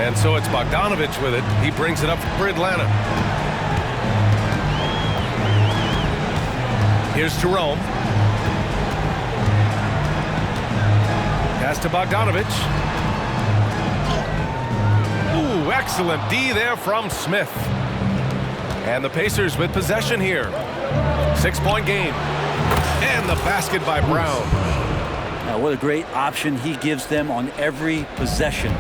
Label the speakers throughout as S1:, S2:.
S1: And so it's Bogdanovich with it. He brings it up for Atlanta. Here's Jerome. Pass to Bogdanovich. Ooh, excellent D there from Smith. And the Pacers with possession here. 6-point game. And the basket by Brown.
S2: Now, what a great option he gives them on every possession.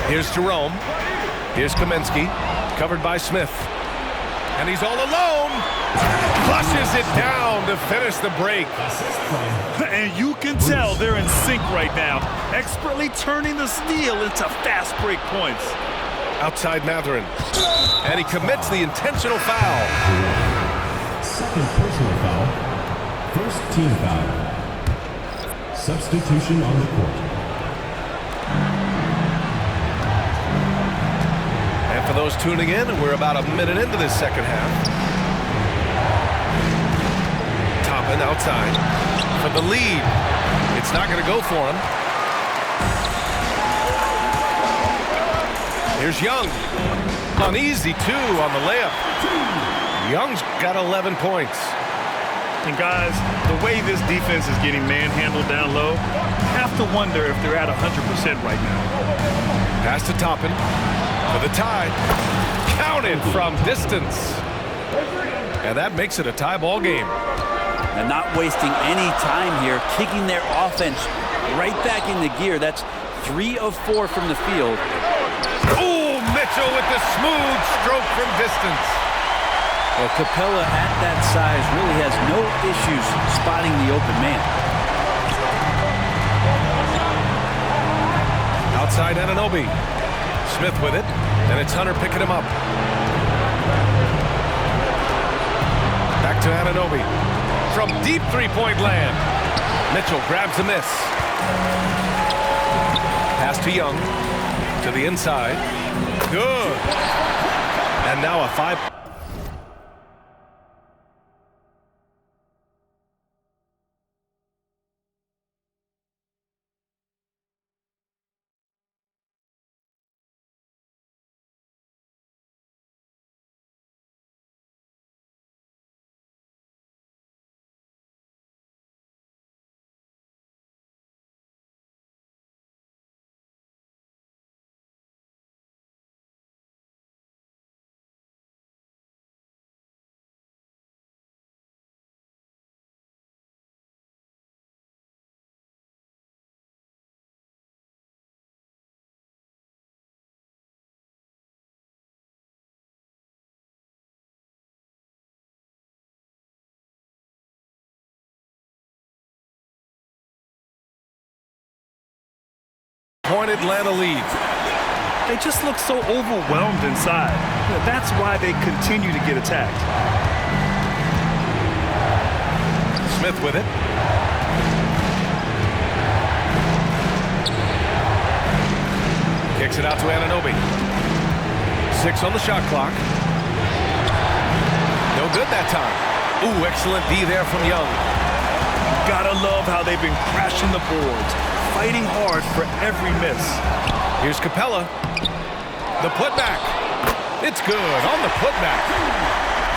S1: Here's Jerome. Here's Kaminsky. Covered by Smith. And he's all alone. Flushes it down to finish the break.
S3: And you can tell they're in sync right now. Expertly turning the steal into fast break points.
S1: Outside Mathurin. And he commits the intentional foul.
S4: Second personal foul. First team foul. Substitution on the court.
S1: And for those tuning in, we're about a minute into this second half. Toppin outside for the lead. It's not going to go for him. Here's Young. On easy two on the layup. Young's got 11 points.
S3: And guys, the way this defense is getting manhandled down low, have to wonder if they're at 100% right now.
S1: Pass to Toppin for the tie. Counted from distance. And that makes it a tie ball game.
S2: And not wasting any time here, kicking their offense right back into gear. That's 3 of 4 from the field.
S1: Oh, Mitchell with the smooth stroke from distance.
S2: Well, Capella at that size really has no issues spotting the open man.
S1: Outside Anunoby. Smith with it, and it's Hunter picking him up. Back to Anunoby. From deep three-point land. Mitchell grabs a miss. Pass to Young. To the inside. Good. And now a 5. Point Atlanta lead.
S3: They just look so overwhelmed inside. That's why they continue to get attacked.
S1: Smith with it. Kicks it out to Anunoby. 6 on the shot clock. No good that time. Ooh, excellent D there from Young.
S3: Gotta love how they've been crashing the boards, fighting hard for every miss.
S1: Here's Capella. The putback. It's good on the putback.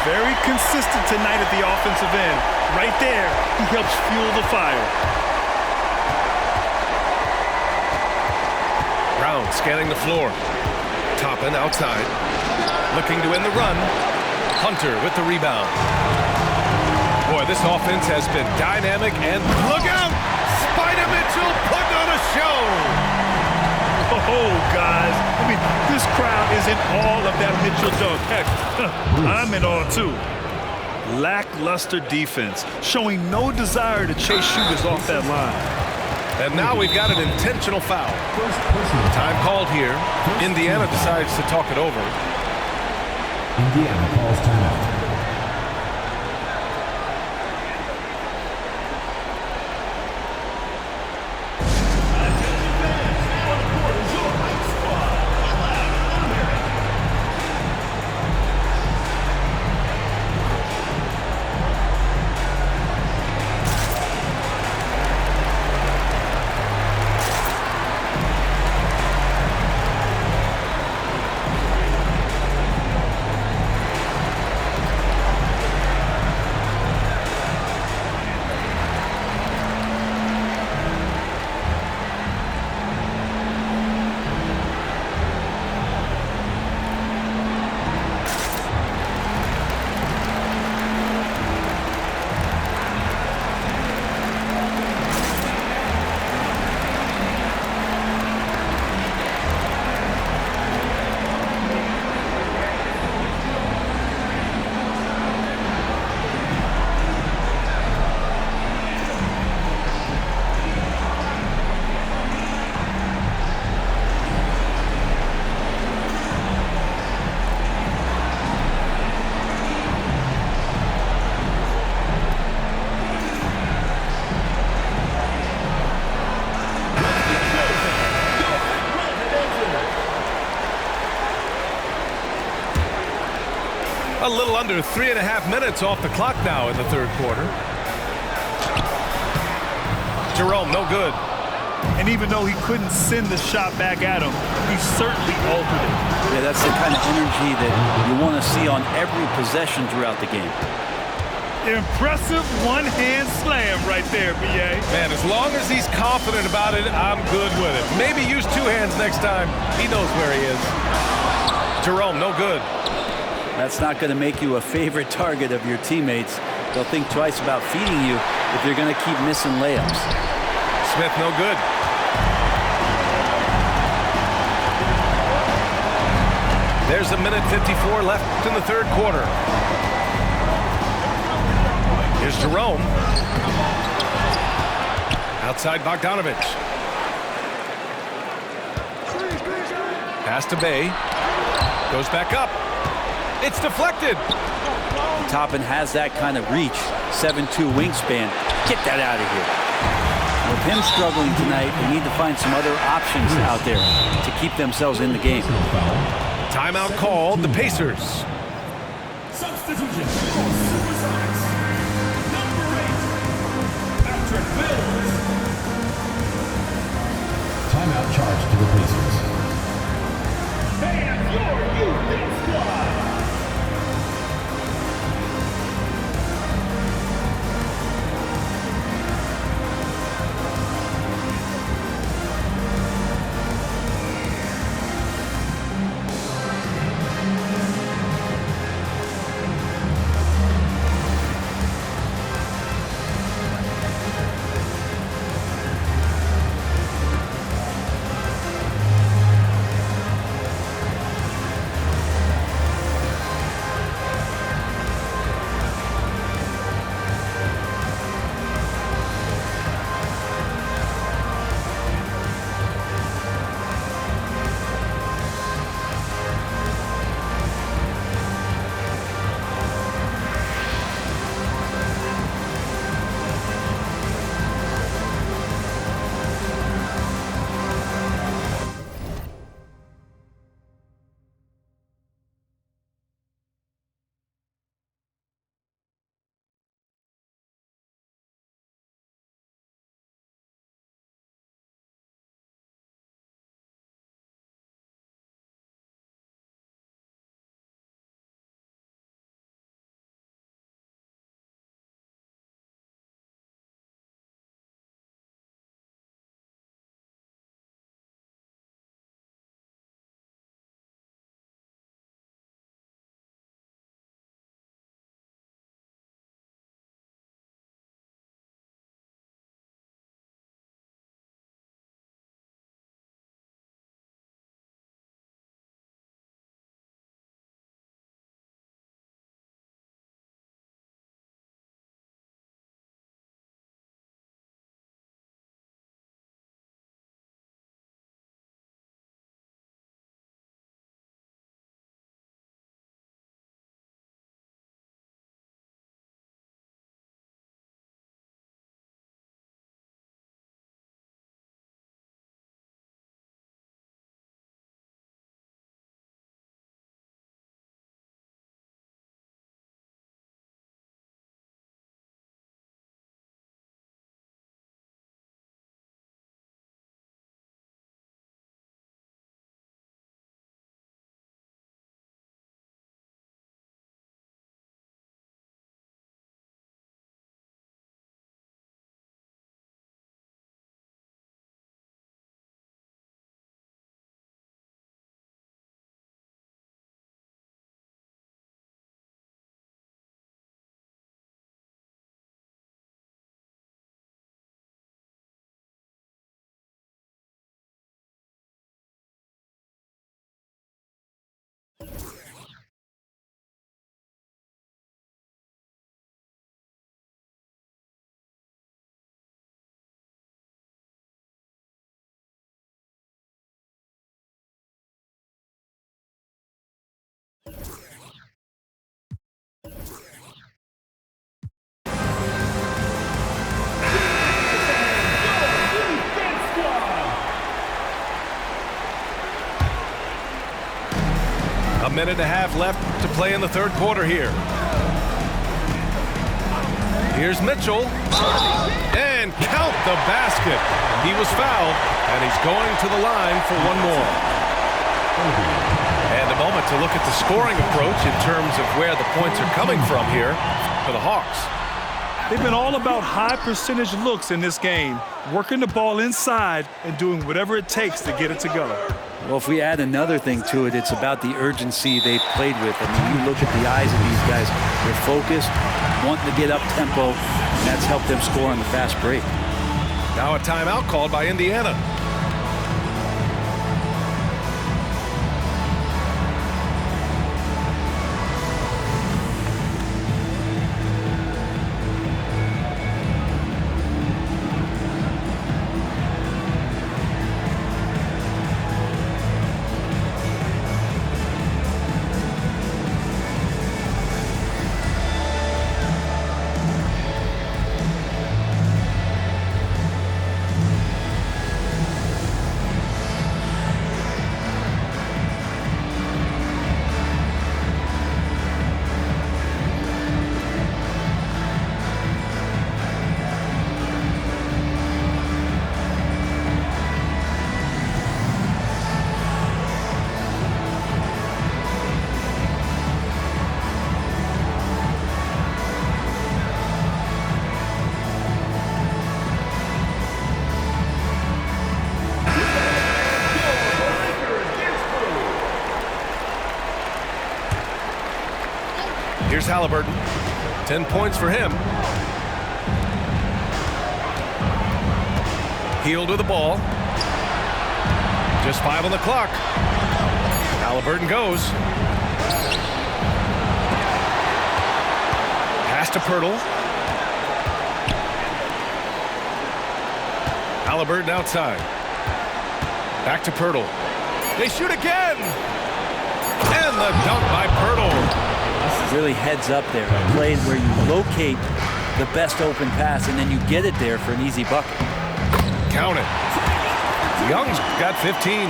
S3: Very consistent tonight at the offensive end. Right there, he helps fuel the fire.
S1: Brown scanning the floor. Toppin outside. Looking to win the run. Hunter with the rebound. Boy, this offense has been dynamic and look out! Spider Mitchell putting on a show!
S3: Oh, guys. I mean, this crowd is in all of that Mitchell dunk. Heck, I'm in awe, too. Lackluster defense, showing no desire to chase shooters off that line.
S1: And now we've got an intentional foul. Time called here. Indiana decides to talk it over.
S4: Indiana calls timeout.
S1: A little under 3.5 minutes off the clock now in the third quarter. Jerome, no good.
S3: And even though he couldn't send the shot back at him, he certainly altered it.
S2: Yeah, that's the kind of energy that you want to see on every possession throughout the game.
S3: Impressive one-hand slam right there, B.A.
S1: Man, as long as he's confident about it, I'm good with it. Maybe use two hands next time. He knows where he is. Jerome, no good.
S2: That's not going to make you a favorite target of your teammates. They'll think twice about feeding you if you're going to keep missing layups.
S1: Smith, no good. There's a minute 54 left in the third quarter. Here's Jerome. Outside Bogdanovich. Pass to Bay. Goes back up. It's deflected.
S2: Toppin has that kind of reach. 7'2" wingspan. Get that out of here. With him struggling tonight, they need to find some other options out there to keep themselves in the game.
S1: Timeout called, the Pacers.
S4: Substitution for Supersonics. Number 8, Patrick Mills. Timeout charge to the Pacers. And your youth squad.
S1: minute and a half left to play in the third quarter here. Here's Mitchell. And count the basket. He was fouled, and he's going to the line for one more. And a moment to look at the scoring approach in terms of where the points are coming from here for the Hawks.
S3: They've been all about high percentage looks in this game, working the ball inside and doing whatever it takes to get it to go.
S2: Well, if we add another thing to it, it's about the urgency they've played with. I mean, you look at the eyes of these guys. They're focused, wanting to get up tempo, and that's helped them score on the fast break.
S1: Now a timeout called by Indiana. Here's Halliburton. 10 points for him. Healed with the ball. Just 5 on the clock. Halliburton goes. Pass to Pirtle. Halliburton outside. Back to Pirtle. They shoot again. And the dunk by Pirtle.
S2: Really heads up there. A play where you locate the best open pass and then you get it there for an easy bucket.
S1: Count it. Young's got 15.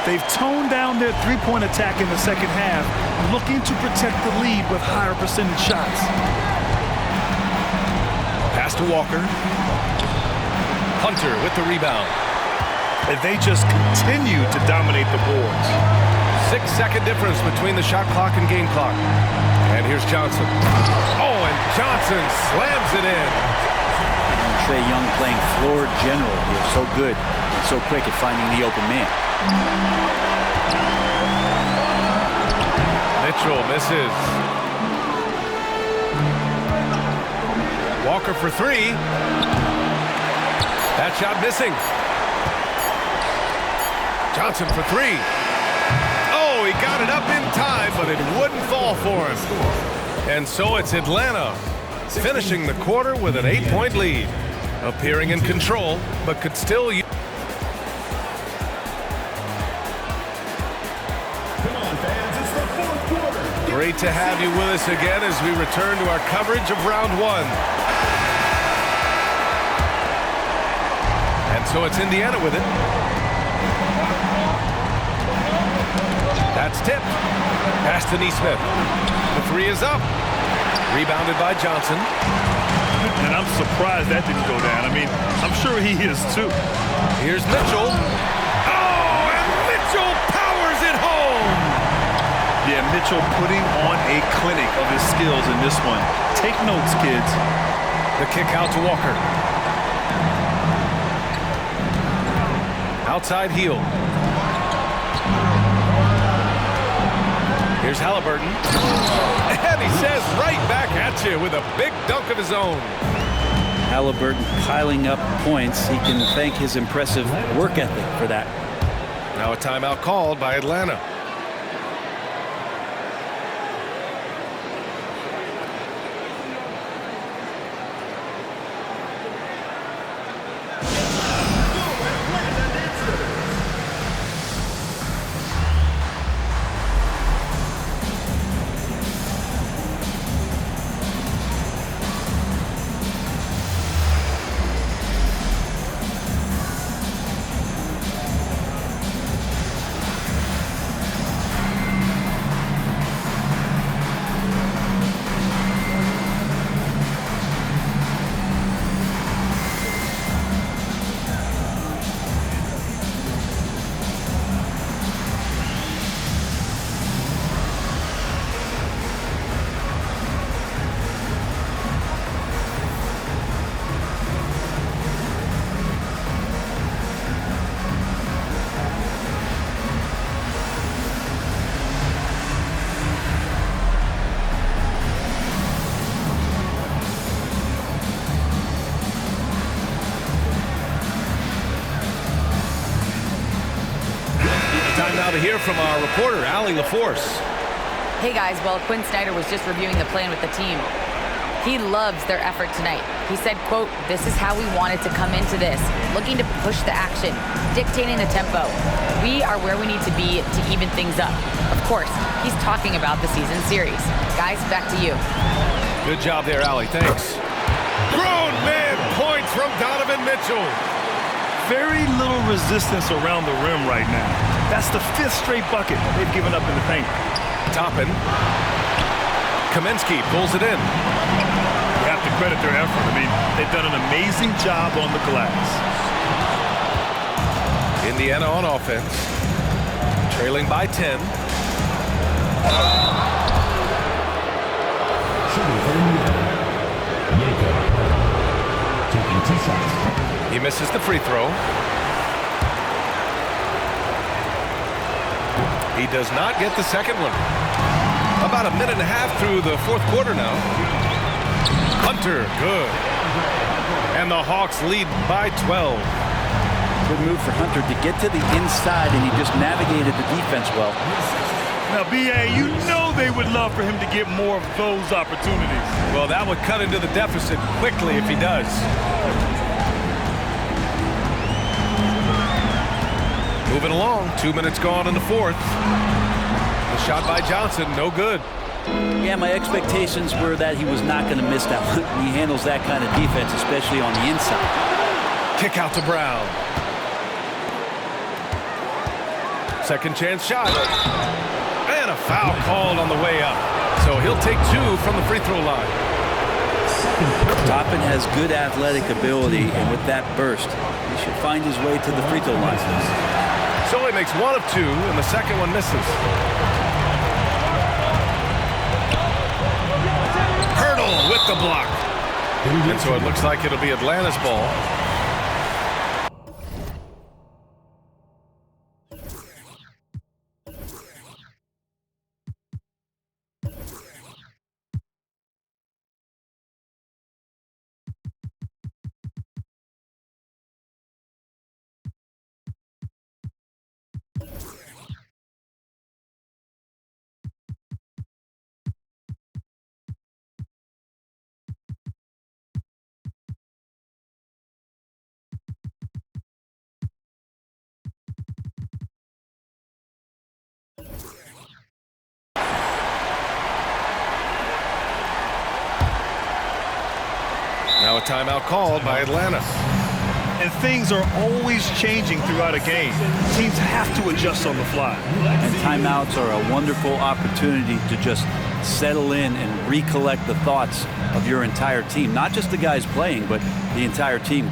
S3: They've toned down their three-point attack in the second half, looking to protect the lead with higher percentage shots.
S1: Pass to Walker. Hunter with the rebound.
S3: And they just continue to dominate the boards.
S1: 6-second difference between the shot clock and game clock. And here's Johnson. Oh, and Johnson slams it in.
S2: Trae Young playing floor general here. So good and so quick at finding the open man.
S1: Mitchell misses. Walker for 3. That shot missing. Johnson for 3. Oh, he got it up in time, but it wouldn't fall for him. And so it's Atlanta finishing the quarter with an 8-point lead. Appearing in control, but could still use.
S4: Come on, fans, it's the fourth quarter.
S1: Great to have you with us again as we return to our coverage of round 1. And so it's Indiana with it. That's tipped. Pass to Neesmith. The 3 is up. Rebounded by Johnson.
S3: And I'm surprised that didn't go down. I mean, I'm sure he is too.
S1: Here's Mitchell. Oh, and Mitchell powers it home.
S3: Yeah, Mitchell putting on a clinic of his skills in this one. Take notes, kids.
S1: The kick out to Walker. Outside heel. Here's Halliburton. And he says right back at you with a big dunk of his own.
S2: Halliburton piling up points. He can thank his impressive work ethic for that.
S1: Now a timeout called by Atlanta. hear from our reporter, Allie LaForce.
S5: Hey guys, well, Quinn Snyder was just reviewing the plan with the team. He loves their effort tonight. He said, quote, "This is how we wanted to come into this, looking to push the action, dictating the tempo. We are where we need to be to even things up." Of course, he's talking about the season series. Guys, back to you.
S1: Good job there, Allie. Thanks. Grown man point from Donovan Mitchell.
S3: Very little resistance around the rim right now. That's the 5th straight bucket they've given up in the paint.
S1: Toppin. Kaminsky pulls it in.
S3: You have to credit their effort. I mean, they've done an amazing job on the glass.
S1: Indiana on offense. Trailing by 10.
S4: Taking 2 shots.
S1: He misses the free throw. He does not get the second one. About a minute and a half through the 4th quarter now. Hunter, good. And the Hawks lead by 12.
S2: Good move for Hunter to get to the inside, and he just navigated the defense well.
S3: Now, B.A., you know they would love for him to get more of those opportunities.
S1: Well, that would cut into the deficit quickly if he does. Moving along, 2 minutes gone in the 4th. The shot by Johnson, no good.
S2: Yeah, my expectations were that he was not going to miss that one. He handles that kind of defense, especially on the inside.
S1: Kick out to Brown. Second chance shot. And a foul called on the way up. So he'll take 2 from the free throw line.
S2: Toppin has good athletic ability, and with that burst, he should find his way to the free throw line.
S1: So he makes 1 of 2, and the second one misses. Hurdle with the block. And so it looks like it'll be Atlanta's ball. Now a timeout called by Atlanta.
S3: And things are always changing throughout a game. Teams have to adjust on the fly.
S2: And timeouts are a wonderful opportunity to just settle in and recollect the thoughts of your entire team. Not just the guys playing, but the entire team.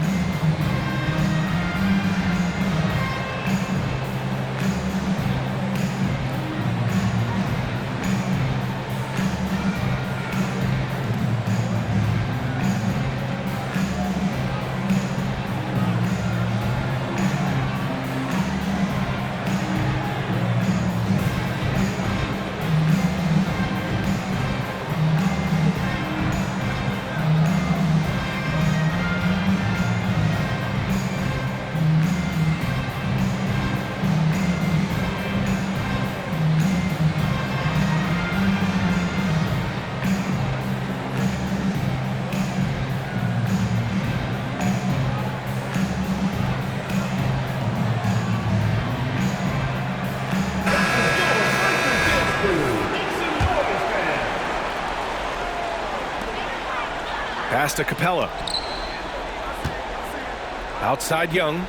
S1: Pass to Capella. Outside Young.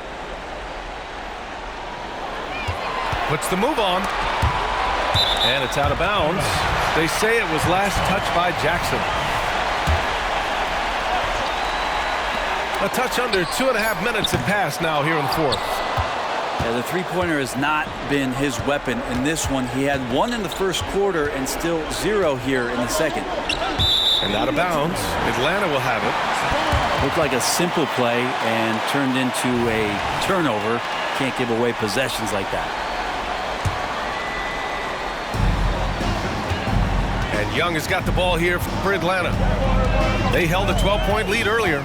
S1: Puts the move on. And it's out of bounds. They say it was last touched by Jackson. A touch under 2.5 minutes have passed now here in the 4th.
S2: Yeah, the three-pointer has not been his weapon in this one. He had 1 in the 1st quarter and still 0 here in the 2nd.
S1: And out of bounds. Atlanta will have it.
S2: Looked like a simple play and turned into a turnover. Can't give away possessions like that.
S1: And Young has got the ball here for Atlanta. They held a 12-point lead earlier.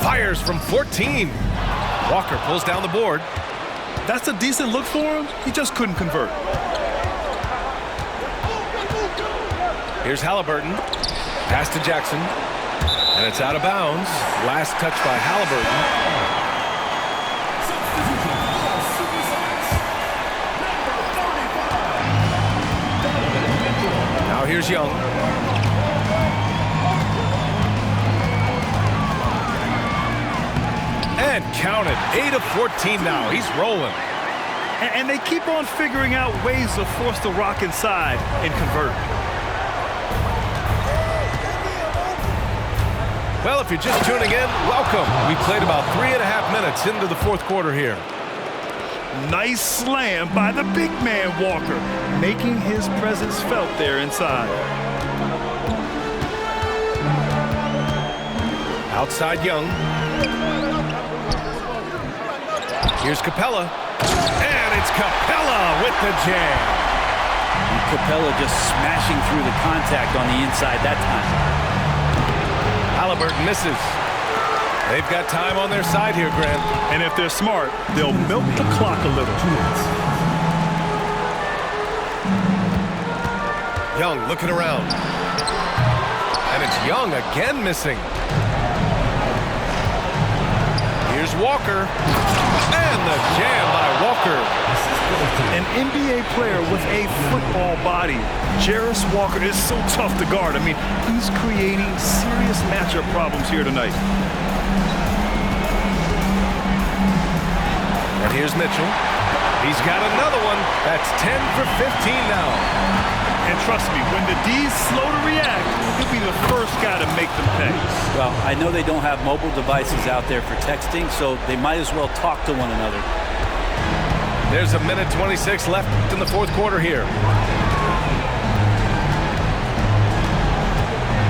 S1: Fires from 14. Walker pulls down the board.
S3: That's a decent look for him. He just couldn't convert.
S1: Here's Halliburton. Pass to Jackson. And it's out of bounds. Last touch by Halliburton. Now here's Young. And counted. 8 of 14 now. He's rolling.
S3: And they keep on figuring out ways to force the rock inside and convert.
S1: Well, if you're just tuning in, welcome. We played about 3.5 minutes into the fourth quarter here.
S3: Nice slam by the big man Walker, making his presence felt there inside.
S1: Outside Young. Here's Capella. And it's Capella with the jam.
S2: And Capella just smashing through the contact on the inside that time.
S1: Halliburton misses. They've got time on their side here, Grant.
S3: And if they're smart, they'll milk the clock a little.
S1: Young looking around. And it's Young again missing. Here's Walker. And the jam by Walker.
S3: An NBA player with a football body. Jarris Walker is so tough to guard. I mean, he's creating serious matchup problems here tonight.
S1: And here's Mitchell. He's got another one. That's 10 for 15 now.
S3: And trust me, when the D's slow to react, he'll be the first guy to make them pay.
S2: Well, I know they don't have mobile devices out there for texting, so they might as well talk to one another.
S1: There's a minute 26 left in the fourth quarter here.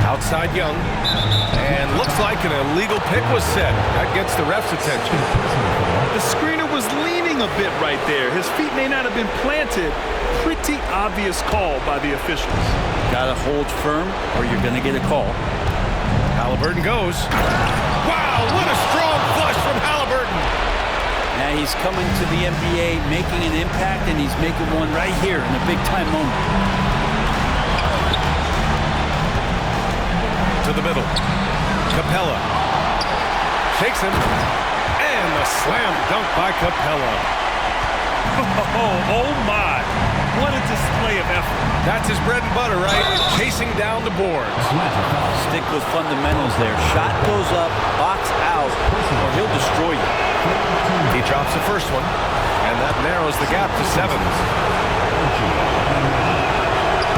S1: Outside Young. And looks like an illegal pick was set. That gets the ref's attention.
S3: The screener was leaning a bit right there. His feet may not have been planted. Pretty obvious call by the officials.
S2: Gotta hold firm or you're gonna get a call.
S1: Halliburton goes. Wow, what a strong flush from Halliburton.
S2: Now he's coming to the NBA, making an impact, and he's making one right here in a big-time moment.
S1: To the middle. Capella. Shakes him. And the slam dunk by Capella.
S3: Oh my. What a display of effort.
S1: That's his bread and butter, right? Chasing down the boards.
S2: Stick with fundamentals there. Shot goes up, box out, or he'll destroy you.
S1: He drops the first one, and that narrows the gap to 7.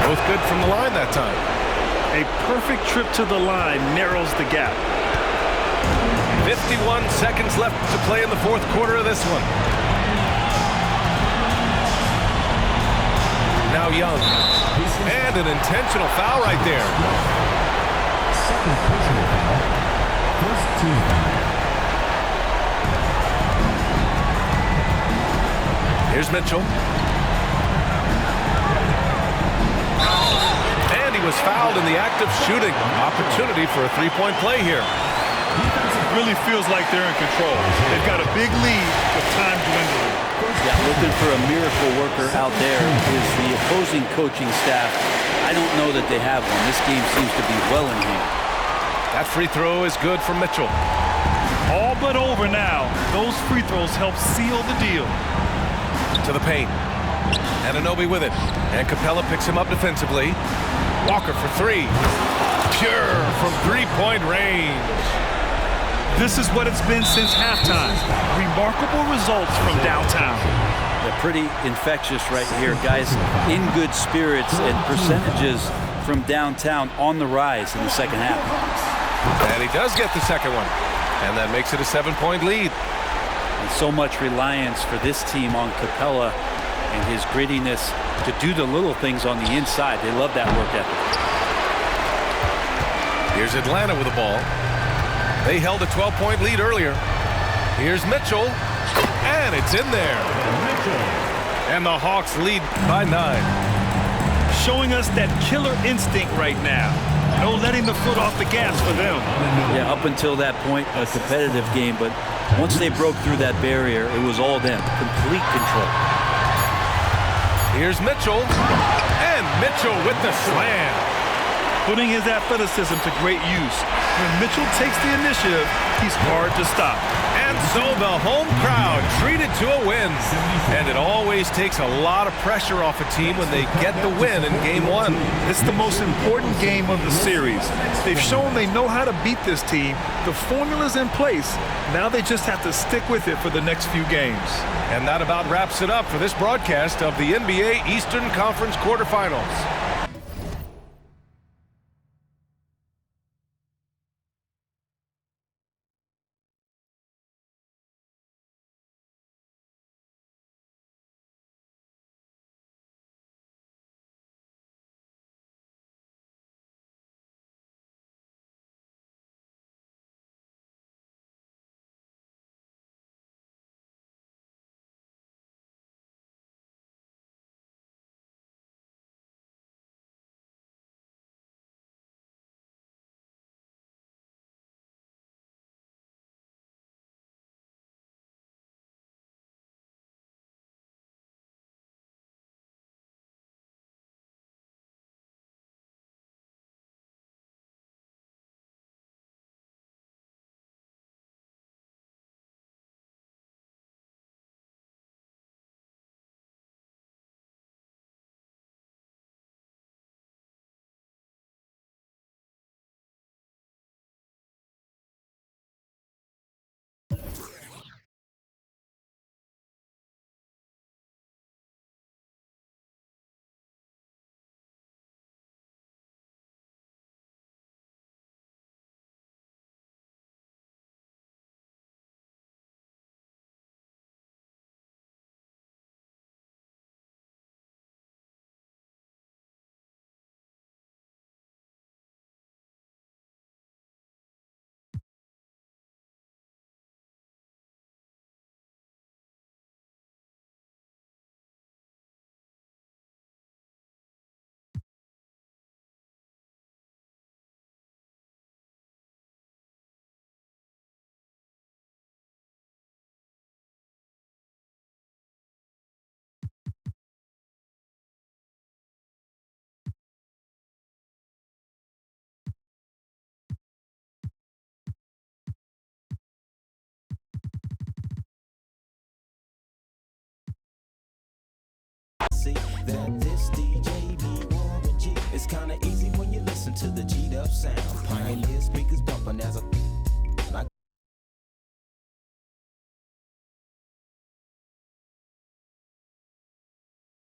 S1: Both good from the line that time.
S3: A perfect trip to the line narrows the gap.
S1: 51 seconds left to play in the fourth quarter of this one. Now Young. And an intentional foul right there.
S4: Second personal foul. First team foul.
S1: Here's Mitchell. And he was fouled in the act of shooting. Opportunity for a three-point play here.
S3: It really feels like they're in control. They've got a big lead with time dwindling.
S2: Yeah, looking for a miracle worker out there is the opposing coaching staff. I don't know that they have one. This game seems to be well in hand.
S1: That free throw is good for Mitchell.
S3: All but over now. Those free throws help seal the deal.
S1: To the paint. Anunoby with it. And Capella picks him up defensively. Walker for 3. Pure from three-point range.
S3: This is what it's been since halftime. Remarkable results from downtown.
S2: They're pretty infectious right here, guys. In good spirits and percentages from downtown on the rise in the second half.
S1: And he does get the second one. And that makes it a 7-point lead.
S2: And so much reliance for this team on Capella and his grittiness to do the little things on the inside. They love that work ethic.
S1: Here's Atlanta with the ball. They held a 12-point lead earlier. Here's Mitchell. And it's in there. And the Hawks lead by 9.
S3: Showing us that killer instinct right now. No letting the foot off the gas for them.
S2: Yeah, up until that point, a competitive game, but once they broke through that barrier, it was all them. Complete control.
S1: Here's Mitchell, and Mitchell with the slam.
S3: Putting his athleticism to great use. When Mitchell takes the initiative, he's hard to stop.
S1: And so the home crowd treated to a win. And it always takes a lot of pressure off a team when they get the win in Game 1.
S3: It's the most important game of the series. They've shown they know how to beat this team. The formula's in place. Now they just have to stick with it for the next few games.
S1: And that about wraps it up for this broadcast of the NBA Eastern Conference quarterfinals.
S6: See that this DJ be Warren G. It's kinda easy when you listen to the G'd up sound. Pioneer speakers bumping as a